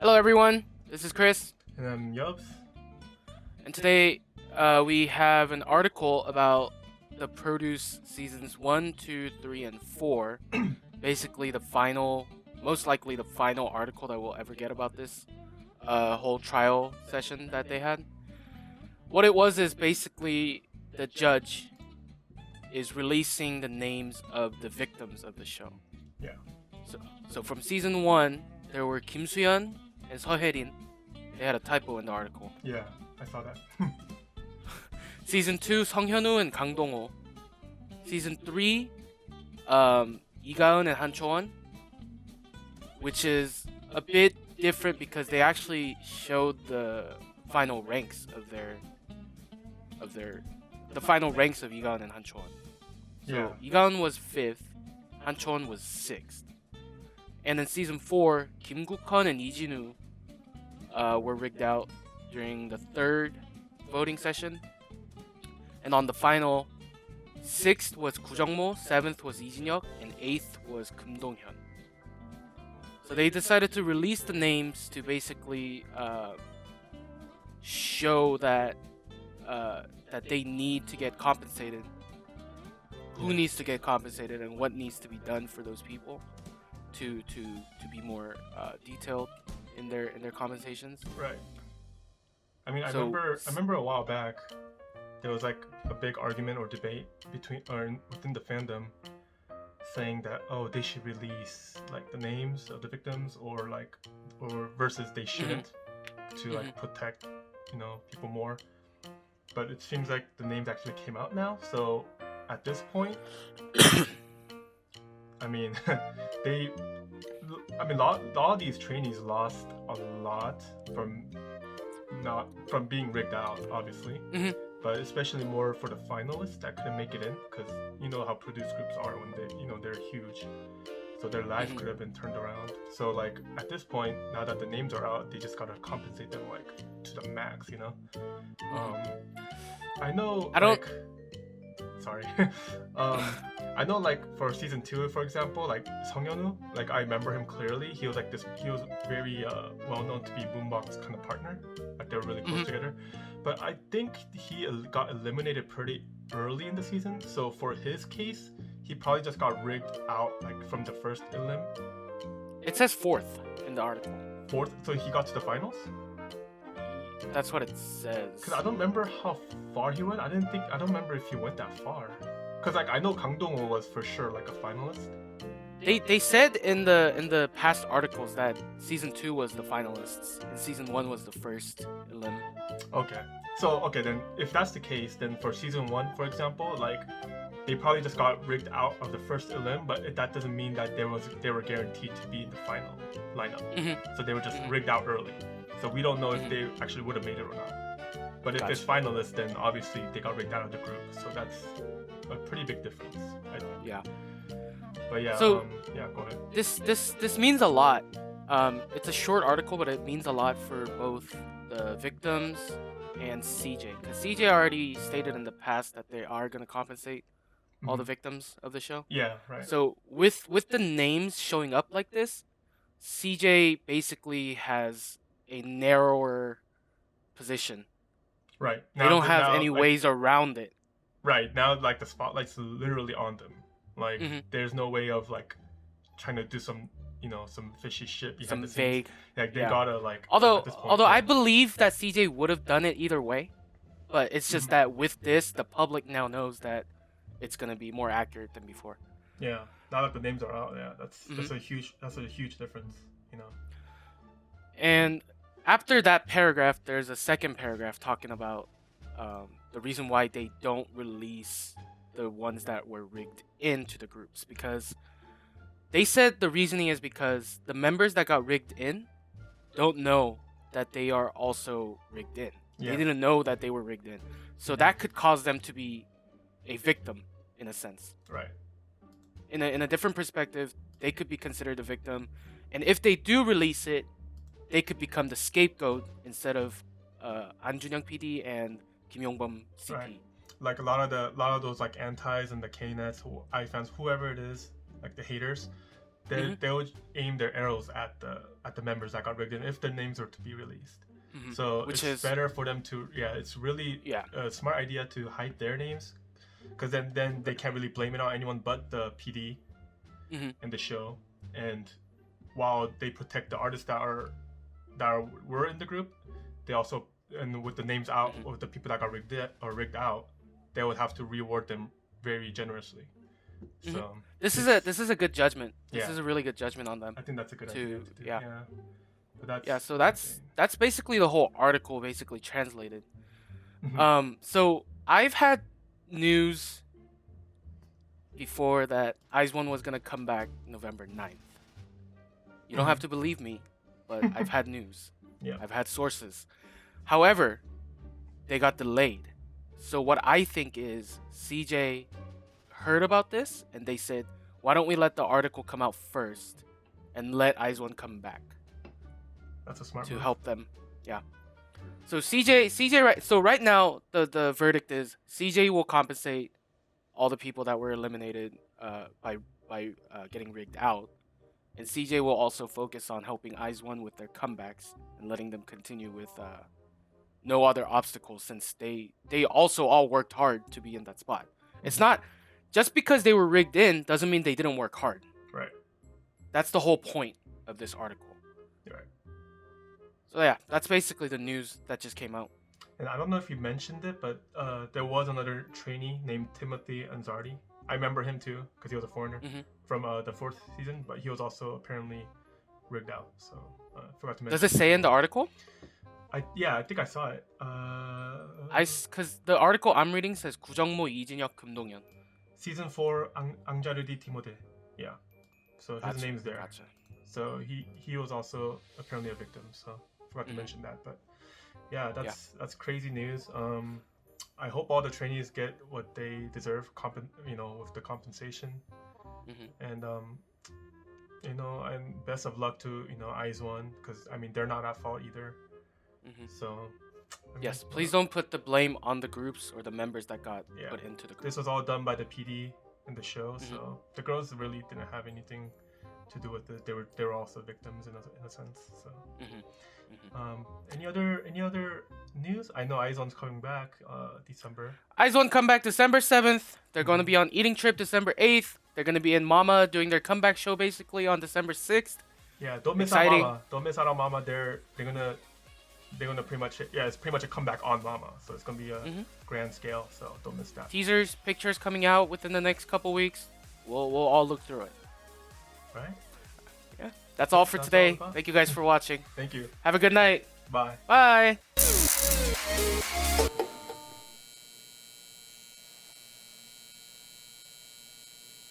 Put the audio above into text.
Hello, everyone. This is Chris, And then Yubs. and today we have an article about the Produce seasons 1, 2, 3, and 4. Basically, the final, most likely the final article that we'll ever get about this whole trial session that they had. What it was is basically the judge is releasing the names of the victims of the show. Yeah. So, so from season 1, there were Kim Soo-yeon and Seo Hae-rin. They had a typo in the article. Yeah, I saw that. Season 2, Song Hyun-woo and Kang Dong-ho. Season 3, Lee Ga-eun and Han Cho-won, which is a bit different because they actually showed the final ranks of the final ranks of Lee Ga-eun and Han Cho-won. So Yeah. Lee Ga-eun was 5th, Han Cho-won was 6th. And in season 4, Kim Guk-hun and Lee Jin-woo were rigged out during the 3rd voting session. And on the final, 6th was Gu Jung-mo, 7th was Lee Jin-hyuk, and 8th was Kim Dong-hyun. So they decided to release the names to basically show that that they need to get compensated. Who needs to get compensated and what needs to be done for those people to be more detailed in their compensations. Right. I mean, I So- remember a while back, there was like a big argument or debate within the fandom, saying that they should release like the names of the victims or versus they shouldn't to like protect people more. But it seems like the names actually came out now. So at this point, I mean, a lot of these trainees lost a lot from being rigged out, obviously. Mhm. But especially more for the finalists that couldn't make it in, because you know how produce groups are when they're huge, so their life could have been turned around. So like at this point, now that the names are out, they just gotta compensate them like to the max, I know. I don't- Sorry. I know, like for season 2, for example, like Song Hyun-woo, like I remember him clearly. He was very well known to be Moonbok's kind of partner. Like they were really close together. But I think he got eliminated pretty early in the season. So for his case, he probably just got rigged out like from the first elim. It says 4th in the article. Fourth, so he got to the finals. That's what it says. Cause I don't remember how far he went. I don't remember if he went that far. Cause like I know Kang Dong-ho was for sure like a finalist. They said in the past articles that season 2 was the finalists and season 1 was the first elim. Okay. So then if that's the case, then for season 1, for example, like they probably just got rigged out of the first elim, but that doesn't mean that they were guaranteed to be in the final lineup. So they were just rigged out early. So we don't know if they actually would have made it or not. But if it's finalists, then obviously they got rigged out of the group. So that's a pretty big difference. Yeah. But yeah. So- yeah, go ahead. This means a lot. It's a short article, but it means a lot for both the victims and CJ. Because CJ already stated in the past that they are going to compensate all the victims of the show. Yeah. Right. So with the names showing up like this, CJ basically has a narrower position. Right. They don't have now, any like, ways around it. Right now, like the spotlight's literally on them. Like Mhm. there's no way of like trying to do some some fishy shit behind Some the scenes. vague. Like they yeah. gotta like. Although at this point, although yeah. I believe that CJ would have done it either way, but it's just that with this, the public now knows that it's gonna be more accurate than before. Yeah. Now that the names are out, yeah, that's a huge difference. And after that paragraph, there's a second paragraph talking about the reason why they don't release the ones that were rigged into the groups, because they said the reasoning is because the members that got rigged in don't know that they are also rigged in. Yeah. They didn't know that they were rigged in. So that could cause them to be a victim in a sense. Right. In a different perspective, they could be considered a victim. And if they do release it, they could become the scapegoat instead of An Junyoung PD and Kim Yong-bum CP. Right. Like a lot of those like antis and the K-nets, I fans, whoever it is, like the haters, they would aim their arrows at the members that got rigged in if their names were to be released. So Which it's is better for them to it's really a smart idea to hide their names, because then they can't really blame it on anyone but the PD and the show. And while they protect the artists that were in the group, they also, and with the names out of the people that got rigged out, they would have to reward them very generously. So this is a good judgment. This is a really good judgment on them. I think that's a good idea to do. Yeah. But So that's basically the whole article basically translated. So I've had news before that IZ*ONE was gonna come back November 9th. You don't have to believe me, but I've had news. I've had sources. However, they got delayed. So what I think is CJ heard about this and they said, why don't we let the article come out first and let IZ*ONE come back? That's a smart to move. help them. Yeah. So CJ right now the verdict is CJ will compensate all the people that were eliminated by getting rigged out, and CJ will also focus on helping IZ*ONE with their comebacks and letting them continue with no other obstacles, since they also all worked hard to be in that spot. It's not just because they were rigged in doesn't mean they didn't work hard. Right. That's the whole point of this article. Right. So yeah, that's basically the news that just came out. And I don't know if you mentioned it, but there was another trainee named Timothy Anzardi. I remember him too because he was a foreigner from the 4th season, but he was also apparently rigged out. So I forgot to mention. Does it say in the article? I think I saw it. Because the article I'm reading says 구정모, 이진혁, 금동현. Season 4, 앙자르디 티모데. Yeah. So his name's there. Gotcha. So he was also apparently a victim. So forgot to mention that, but yeah, that's crazy news. I hope all the trainees get what they deserve, with the compensation, and and best of luck to IZ*ONE, because I mean they're not at fault either. So yes, please don't put the blame on the groups or the members that got put into the group. This was all done by the PD in the show, so the girls really didn't have anything to do with it. They were also victims in a sense. So any other news? I know IZ*ONE's coming back December. IZ*ONE come back December 7th. They're going to be on Eating Trip December 8th. They're going to be in Mama doing their comeback show basically on December 6th. Yeah, don't miss out Mama. Don't miss out on Mama. They're gonna pretty much it's pretty much a comeback on Mama. So it's gonna be a grand scale. So don't miss that. Teasers, pictures coming out within the next couple weeks. We'll all look through it. Right. Yeah. That's all for today. Thank you guys for watching. Thank you. Have a good night. Bye. Bye.